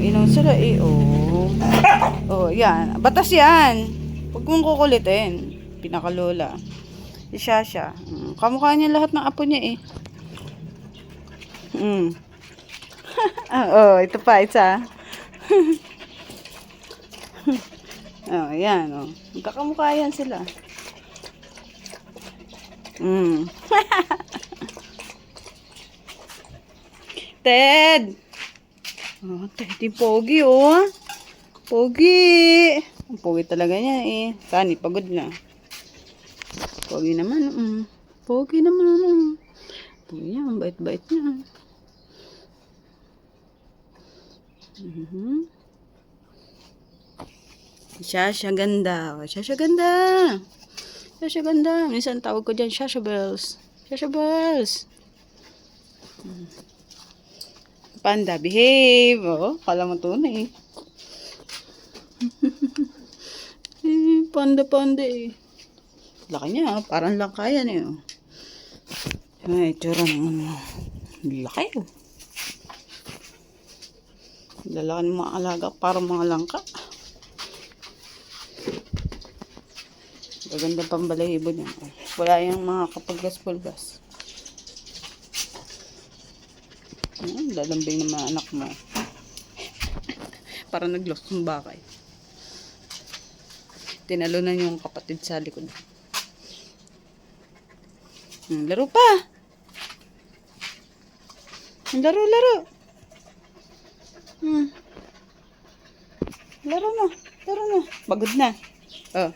Inom sila eh. Oh. Oh, yan. Batas yan. Huwag mong kukulitin. Pinakalola. Si Shasha. Kamukha niya lahat ng apo niya eh. Oh, ito pa, isa. Oh, yan, oh. Magkakamukha yan sila. Ted! Oh, Ted, yung pogi, oh. Pogi! Ang pogi talaga niya, eh. Sani, pagod na. Pogi naman, Pogi naman, Pogi niya, ang bait-bait niya. Shasha ganda. Shasha ganda. Shasha ganda. Minsan tawag ko dyan, Shasha Bells. Shasha Bells. Panda, behave. Oh, kala mo tunay. Panda eh. Laki niya, parang langka yan eh. Ay, tsura naman. Laki oh. Lalaki ng mga alaga, parang mga langka. Maganda pambalahibo niya. Wala yung mga kapulgas-pulgas. Lalambing ng mga anak mo. Parang nag-lost ng bakay. Tinalunan yung kapatid sa likod. Laro pa! Laro. Laro mo. Pagod na. Oh.